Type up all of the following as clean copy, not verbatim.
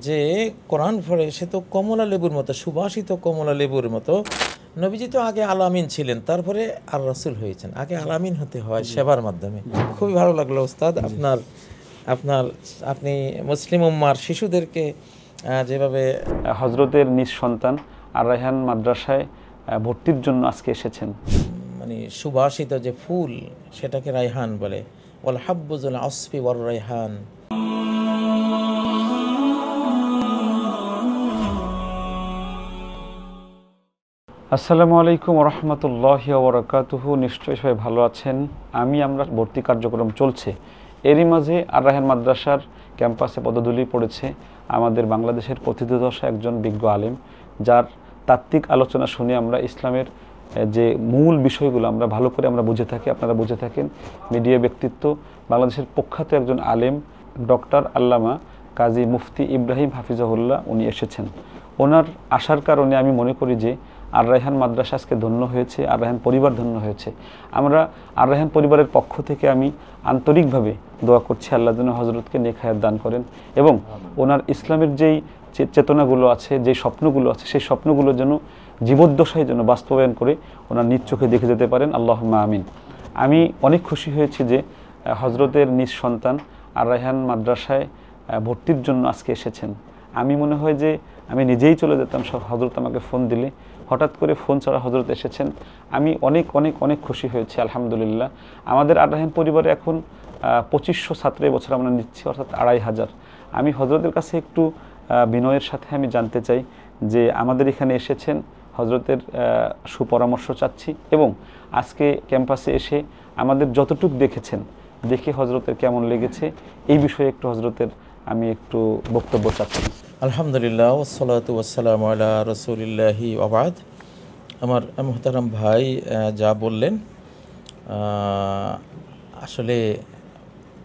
যে কোরআন পড়ে সে তো কমলা লেবুর মতো, সুবাসিত কমলা লেবুর মতো। নবীজি তো আগে আলামিন ছিলেন, তারপরে আর রাসূল হয়েছেন। আগে আলামিন হতে হয় সেবার মাধ্যমে। খুবই ভালো লাগলো ওস্তাদ আপনার আপনার আপনি মুসলিম উম্মার শিশুদেরকে যেভাবে হজরতের নিজ সন্তান আর রায়হান মাদ্রাসায় ভর্তির জন্য আজকে এসেছেন। মানে সুবাসিত যে ফুল সেটাকে রায়হান বলে। ওয়াল হাব্বুজুল আসফি ওয়ার রায়হান। আসসালামু আলাইকুম রহমতুল্লাহি ওয়া বারাকাতুহু। নিশ্চয়ই সবাই ভালো আছেন। আমরা ভর্তি কার্যক্রম চলছে, এরই মাঝে আর রায়হান মাদ্রাসার ক্যাম্পাসে পদধূলি পড়েছে আমাদের বাংলাদেশের প্রথিতযশা একজন বিজ্ঞ আলেম, যার তাত্ত্বিক আলোচনা শুনে আমরা ইসলামের যে মূল বিষয়গুলো আমরা ভালো করে বুঝে থাকি, আপনারা বুঝে থাকেন। মিডিয়া ব্যক্তিত্ব, বাংলাদেশের প্রখ্যাত একজন আলেম ডক্টর আল্লামা কাজী মুফতি ইব্রাহিম হাফিজাহুল্লাহ উনি এসেছেন। ওনার আসার কারণে আমি মনে করি যে আর রায়হান মাদ্রাসা আজকে ধন্য হয়েছে, আর রায়হান পরিবার ধন্য হয়েছে। আমরা আর রায়হান পরিবারের পক্ষ থেকে আমি আন্তরিকভাবে দোয়া করছি আল্লাহ যেন হজরতকে নেক হায়াত দান করেন এবং ওনার ইসলামের যেই চেতনাগুলো আছে, যেই স্বপ্নগুলো আছে, সেই স্বপ্নগুলো যেন জীবদ্দশায় যেন বাস্তবায়ন করে ওনার নিজ চোখে দেখে যেতে পারেন। আল্লাহুম্মা আমিন। আমি অনেক খুশি হয়েছি যে হজরতের নিজ সন্তান আর রায়হান মাদ্রাসায় ভর্তির জন্য আজকে এসেছেন। আমি মনে হয় যে আমি নিজেই চলে যেতাম, সব হজরত আমাকে ফোন দিলে, হঠাৎ করে ফোন ছাড়া হজরত এসেছেন। আমি অনেক অনেক অনেক খুশি হয়েছি আলহামদুলিল্লাহ। আমাদের আর রায়হান পরিবারে এখন 2500 ছাত্র এবছর আমরা নিচ্ছি, অর্থাৎ 2500। আমি হজরতের কাছে একটু বিনয়ের সাথে আমি জানতে চাই যে আমাদের এখানে এসেছেন, হজরতের সুপরামর্শ চাচ্ছি এবং আজকে ক্যাম্পাসে এসে আমাদের যতটুক দেখেছেন, দেখে হজরতের কেমন লেগেছে এই বিষয়ে একটু হজরতের আমি একটু বক্তব্য চাচ্ছি। আলহামদুলিল্লাহ ওয়াসসালাতু ওয়াসসালামু আলা রাসূলিল্লাহি ওয়া বাদ। আমার মুহতারাম ভাই যা বললেন আসলে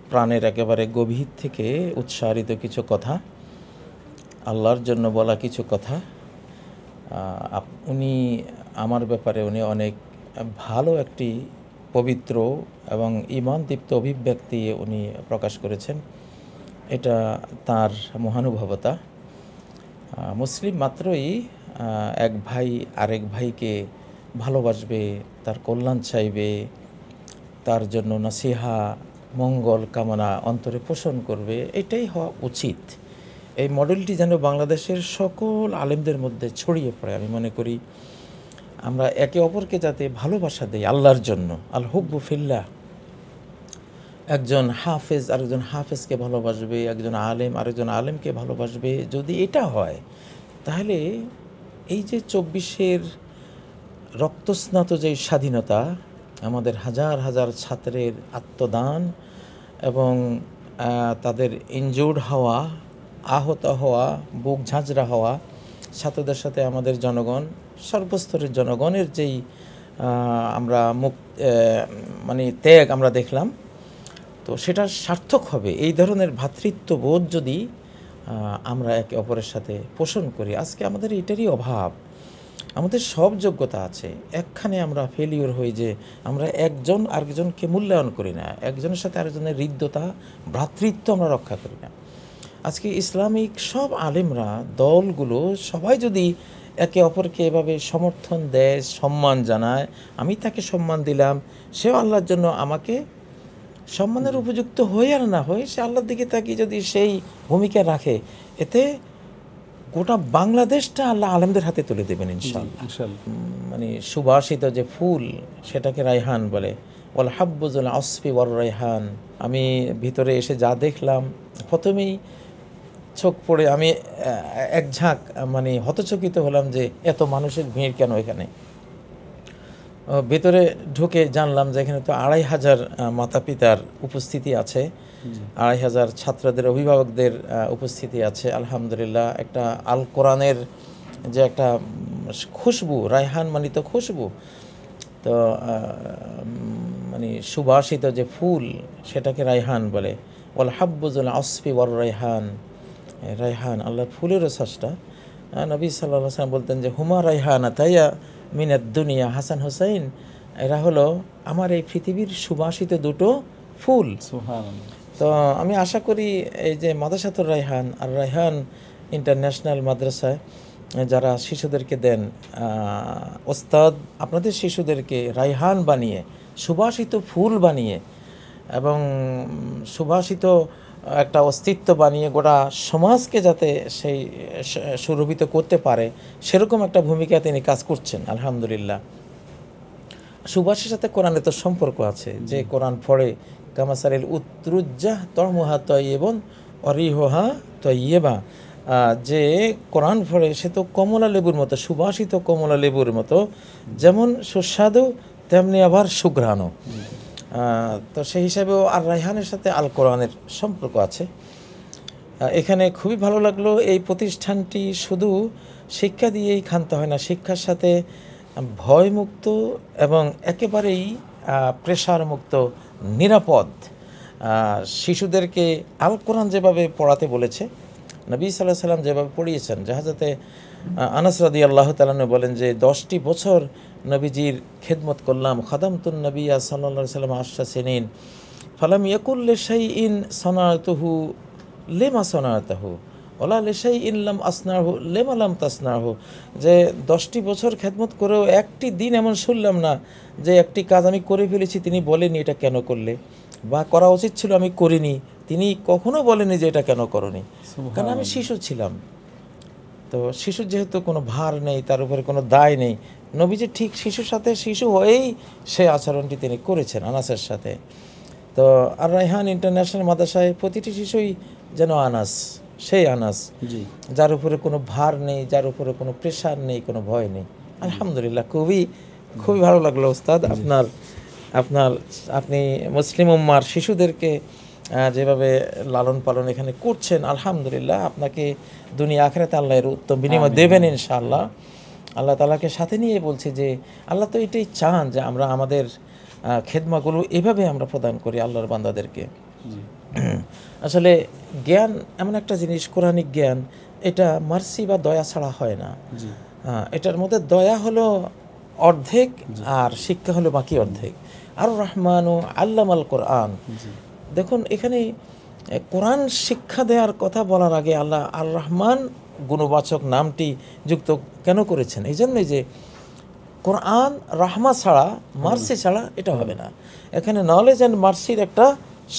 প্রাণের একেবারে গভীর থেকে উৎসারিত কিছু কথা, আল্লাহর জন্য বলা কিছু কথা। উনি আমার ব্যাপারে উনি অনেক ভালো একটি পবিত্র এবং ঈমানদীপ্ত অভিব্যক্তি উনি প্রকাশ করেছেন। এটা তার মহানুভবতা। মুসলিম মাত্রই এক ভাই আরেক ভাইকে ভালোবাসবে, তার কল্যাণ চাইবে, তার জন্য নসিহা মঙ্গল কামনা অন্তরে পোষণ করবে, এটাই হওয়া উচিত। এই মডেলটি যেন বাংলাদেশের সকল আলেমদের মধ্যে ছড়িয়ে পড়ে। আমি মনে করি আমরা একে অপরকে যাতে ভালোবাসা দেই আল্লাহর জন্য, আল হুব্বু ফিল্লাহ। একজন হাফেজ আরেকজন হাফেজকে ভালোবাসবে, একজন আলেম আরেকজন আলেমকে ভালোবাসবে। যদি এটা হয় তাহলে এই যে 24-এর রক্তস্নাত যে স্বাধীনতা, আমাদের হাজার হাজার ছাত্রের আত্মদান এবং তাদের ইনজুর্ড হওয়া, আহত হওয়া, বুক ঝাঁঝরা হওয়া, ছাত্রদের সাথে আমাদের জনগণ, সর্বস্তরের জনগণের যেই আমরা মানে ত্যাগ আমরা দেখলাম, তো সেটা সার্থক হবে এই ধরনের ভ্রাতৃত্ববোধ যদি আমরা একে অপরের সাথে পোষণ করি। আজকে আমাদের এটারই অভাব। আমাদের সব যোগ্যতা আছে, একখানে আমরা ফেলিওর হই যে আমরা একজন আরেকজনকে মূল্যায়ন করি না, একজনের সাথে আরেকজনের হৃদ্যতা ভ্রাতৃত্ব আমরা রক্ষা করি না। আজকে ইসলামিক সব আলেমরা, দলগুলো সবাই যদি একে অপরকে এভাবে সমর্থন দেয়, সম্মান জানায়, আমি তাকে সম্মান দিলাম, সেও আল্লাহর জন্য আমাকে সম্মানের উপযুক্ত হয়ে আর না হয়ে সে আল্লাহর দিকে তাকিয়ে যদি সেই ভূমিকা রাখে, এতে গোটা বাংলাদেশটা আল্লাহ আলেমদের হাতে তুলে দেবেন ইনশাআল্লাহ। মানে সুবাসিত যে ফুল সেটাকে রায়হান বলে। ওয়াল হাব্বুজুল আসফি ওয়ার রায়হান। আমি ভিতরে এসে যা দেখলাম, প্রথমেই চোখ পড়ে আমি এক ঝাঁক মানে হতচকিত হলাম যে এত মানুষের ভিড় কেন এখানে। ভেতরে ঢুকে জানলাম যে এখানে তো 2500 মাতা পিতার উপস্থিতি আছে, 2500 ছাত্রদের অভিভাবকদের উপস্থিতি আছে। আলহামদুলিল্লাহ, একটা আল কোরআনের যে একটা খুশবু, রায়হান মানে তো খুশবু, তো মানে সুবাসিত যে ফুল সেটাকে রায়হান বলে। ওয়াল হাব্বুজুল আসফি ওয়ার রায়হান। রায়হান আল্লাহর ফুলেরও শ্বাসটা। নবী সাল্লাল্লাহু আলাইহি ওয়াসাল্লাম বলতেন যে হুমা রায়হানা তাইয়া মিনাদ দুনিয়া। হাসান হোসাইন এরা হলো আমার এই পৃথিবীর সুবাসিত দুটো ফুল। তো আমি আশা করি এই যে মাদ্রাসাতুর রায়হান আর রায়হান ইন্টারন্যাশনাল মাদ্রাসায় যারা শিশুদেরকে দেন, ওস্তাদ আপনাদের শিশুদেরকে রাইহান বানিয়ে, সুবাসিত ফুল বানিয়ে এবং সুবাসিত একটা অস্তিত্ব বানিয়ে গোটা সমাজকে যাতে সেই সুরভিত করতে পারে, সেরকম একটা ভূমিকা তিনি কাজ করছেন আলহামদুলিল্লাহ। সুবাসের সাথে কোরআনের তো সম্পর্ক আছে, যে কোরআন পড়ে কামাসারিল উত্রুজ্জাহ তরমুহা তয়্যিবুন অরিহুহা তয়্যিবা, যে কোরআন পড়ে সে তো কমলা লেবুর মতো, সুবাসিত কমলা লেবুর মতো, যেমন সুস্বাদু তেমনি আবার সুঘ্রাণ। তো সেই হিসাবেও আর রায়হানের সাথে আল কোরআনের সম্পর্ক আছে। এখানে খুবই ভালো লাগলো, এই প্রতিষ্ঠানটি শুধু শিক্ষা দিয়েই ক্ষান্ত হয় না, শিক্ষার সাথে ভয়মুক্ত এবং একেবারেই প্রেশার মুক্ত, নিরাপদ। শিশুদেরকে আল কোরআন যেভাবে পড়াতে বলেছে, নবী সাল্লাল্লাহু আলাইহি ওয়াসাল্লাম যেভাবে পড়িয়েছেন, জাহাজাতে আনাস রাদিয়াল্লাহু তাআলা বলেন যে 10টি বছর নবীজির খেদমত করলাম, খাদামতুন নবিয়্যা সাল্লাল্লাহু আলাইহি ওয়াসাল্লাম 10 সিনিন ফালাম ইয়াকুল লিশাইইন সানাতুহু লিমা সানাতুহু ওলা লিশাইইন লাম আসনাহু লিমা লাম তাসনাহু, যে 10টি বছর খেদমত করেও একটি দিন এমন শুনলাম না যে একটি কাজ আমি করে ফেলেছি তিনি বলেনি এটা কেন করলে, বা করা উচিত ছিল আমি করিনি, তিনি কখনো বলেনি যে এটা কেন করনি, কারণ আমি শিশু ছিলাম। তো শিশুর যেহেতু কোনো ভার নেই, তার উপরে কোনো দায় নেই, নবীজি ঠিক শিশুর সাথে শিশু হয়েই সে আচরণটি তিনি করেছেন আনাসের সাথে। তো আর রায়হান ইন্টারন্যাশনাল মাদ্রাসায় প্রতিটি শিশুই যেন আনাস, সেই আনাস যার উপরে কোনো ভার নেই, যার উপরে কোনো প্রেশার নেই, কোনো ভয় নেই। আলহামদুলিল্লাহ, খুবই ভালো লাগলো ওস্তাদ, আপনি মুসলিম উম্মার শিশুদেরকে যেভাবে লালন পালন এখানে করছেন। আলহামদুলিল্লাহ, আপনাকে দুনিয়া আখিরাতে আল্লাহ এর উত্তম বিনিময় দেবেন ইনশাআল্লাহ। আল্লাহ তাআলাকে সাথে নিয়ে বলছি যে আল্লাহ তো এটাই চান যে আমরা আমাদের খেদমাগুলো এভাবে আমরা প্রদান করি আল্লাহর বান্দাদেরকে। আসলে জ্ঞান এমন একটা জিনিস, কোরআনিক জ্ঞান, এটা মার্সি বা দয়া ছাড়া হয় না। এটার মধ্যে দয়া হলো অর্ধেক আর শিক্ষা হলো বাকি অর্ধেক। আর রহমানু আল্লামাল কোরআন, দেখুন এখানে কোরআন শিক্ষা দেওয়ার কথা বলার আগে আল্লাহ আর রহমান গুণবাচক নামটি যুক্ত কেন করেছেন? এই জন্যই যে কোরআন রাহমা ছাড়া, মার্সি ছাড়া এটা হবে না। এখানে নলেজ অ্যান্ড মার্সির একটা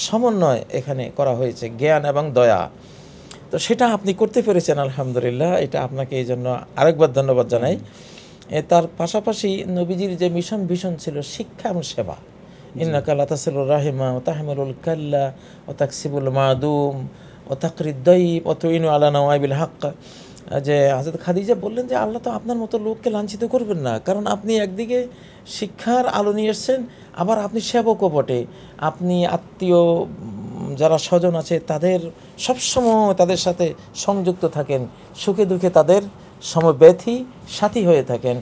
সমন্বয় এখানে করা হয়েছে, জ্ঞান এবং দয়া। তো সেটা আপনি করতে পেরেছেন আলহামদুলিল্লাহ, এটা আপনাকে এই জন্য আরেকবার ধন্যবাদ জানাই। তার পাশাপাশি নবীজির যে মিশন ভিশন ছিল শিক্ষা এবং সেবা, ইন্নাকা লাতাসিলুর রাহিমা ওয়া তাহমিলুল কাল্লা ওয়া তাকসিবুল মাদুম ওয়া তাকরিদ দাইব ওয়া তুইনু আলা নওয়াইবিল হক, যে হযরত খাদিজা বললেন যে আল্লাহ তো আপনার মতো লোককে লাঞ্ছিত করবেন না, কারণ আপনি একদিকে শিক্ষার আলো নিয়ে এসছেন, আবার আপনি সেবকও বটে, আপনি আত্মীয় যারা স্বজন আছে তাদের সবসময় তাদের সাথে সংযুক্ত থাকেন, সুখে দুঃখে তাদের সমব্যথী সাথী হয়ে থাকেন।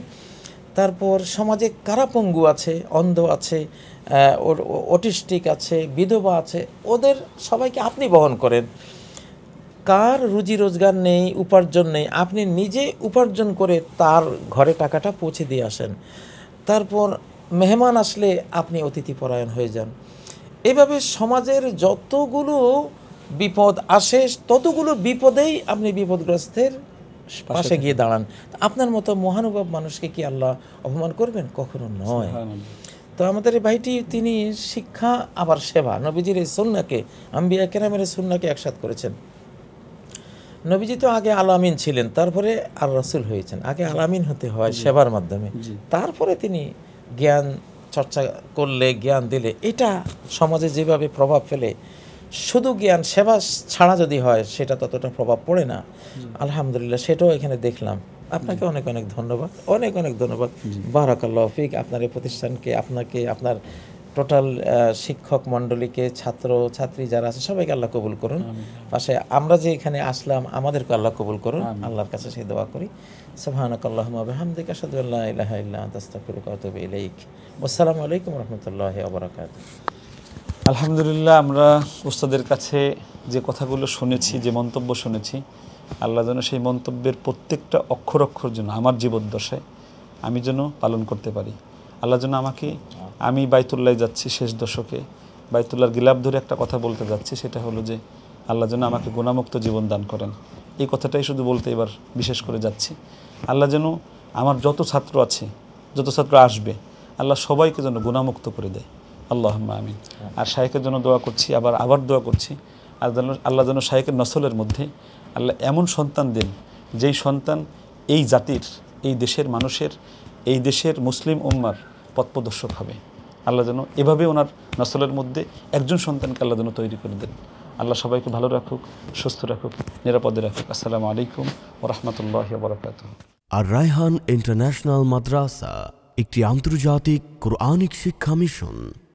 তারপর সমাজে কারা পঙ্গু আছে, অন্ধ আছে, অটিস্টিক আছে, বিধবা আছে, ওদের সবাইকে আপনি বহন করেন। কার রুজি রোজগার নেই, উপার্জন নেই, আপনি নিজে উপার্জন করে তার ঘরে টাকাটা পৌঁছে দিয়ে আসেন। তারপর মেহমান আসলে আপনি অতিথিপরায়ণ হয়ে যান। এভাবে সমাজের যতগুলো বিপদ আসে ততগুলো বিপদেই আপনি বিপদগ্রস্তের পাশে গিয়ে দাঁড়ান। আপনার মতো মহানুভব মানুষকে কি আল্লাহ অপমান করবেন? কখনো নয়। তো আমাদের এই ভাইটি তিনি শিক্ষা আবার সেবা, নবীজির এই সুন্নাহকে, আম্বিয়া কেরামের সুন্নাহকে একসাথ করেছেন। নবীজি তো আগে আলামিন ছিলেন, তারপরে আর রাসূল হয়েছেন। আগে আলামিন হতে হয় সেবার মাধ্যমে, তারপরে তিনি জ্ঞান চর্চা করলে, জ্ঞান দিলে এটা সমাজে যেভাবে প্রভাব ফেলে, শুধু জ্ঞান সেবা ছাড়া যদি হয় সেটা ততটা প্রভাব পড়ে না। আলহামদুলিল্লাহ, সেটাও এখানে দেখলাম। আপনাকে অনেক অনেক ধন্যবাদ, অনেক অনেক ধন্যবাদ। বারাকাল্লাহু ফিক। আপনার এই প্রতিষ্ঠানকে, আপনাকে, আপনার টোটাল শিক্ষক মণ্ডলীকে, ছাত্র ছাত্রী যারা আছে সবাইকে আল্লাহ কবুল করুন। পাশে আমরা যে এখানে আসলাম আমাদেরকে আল্লাহ কবুল করুন, আল্লাহর কাছে সেই দোয়া করি। সুবহানাকাল্লাহুম্মা ওয়া বিহামদিকা আশহাদু আল্লা ইলাহা ইল্লা আনতা আস্তাগফিরুকা ওয়া আতুবু ইলাইক। আসসালামু আলাইকুম ওয়া রাহমাতুল্লাহি ওয়া বারাকাতুহু। আলহামদুলিল্লাহ, আমরা উস্তাদের কাছে যে কথাগুলো শুনেছি, যে মন্তব্য শুনেছি, আল্লাহ যেন সেই মন্তব্যের প্রত্যেকটা অক্ষর অক্ষর যেন আমার জীবদ্দশায় আমি যেন পালন করতে পারি। আল্লাহ যেন আমাকে, আমি বাইতুল্লাহ যাচ্ছি শেষ দশকে, বাইতুল্লাহর গিলাফ ধরে একটা কথা বলতে যাচ্ছি, সেটা হলো যে আল্লাহ যেন আমাকে গুণামুক্ত জীবন দান করেন। এই কথাটাই শুধু বলতে এবার বিশেষ করে যাচ্ছি। আল্লাহ যেন আমার যত ছাত্র আছে, যত ছাত্র আসবে, আল্লাহ সবাইকে যেন গুণামুক্ত করে দেয়, আল্লাহুম্মা আমিন। আর শায়েখের জন্য দোয়া করছি, আবার দোয়া করছি, আর যেন আল্লাহ যেন শায়েখের নসলের মধ্যে আল্লাহ এমন সন্তান দেন, যেই সন্তান এই জাতির, এই দেশের মানুষের, এই দেশের মুসলিম উম্মার পথপ্রদর্শক হবে। আল্লাহ যেন এভাবে ওনার নসলের মধ্যে একজন সন্তানকে আল্লাহ যেন তৈরি করে দেন। আল্লাহ সবাইকে ভালো রাখুক, সুস্থ রাখুক, নিরাপদে রাখুক। আসসালামু আলাইকুম ওয়া রাহমাতুল্লাহি ওয়া বারাকাতুহু। আর রায়হান ইন্টারন্যাশনাল মাদ্রাসা একটি আন্তর্জাতিক কোরআনিক শিক্ষা মিশন।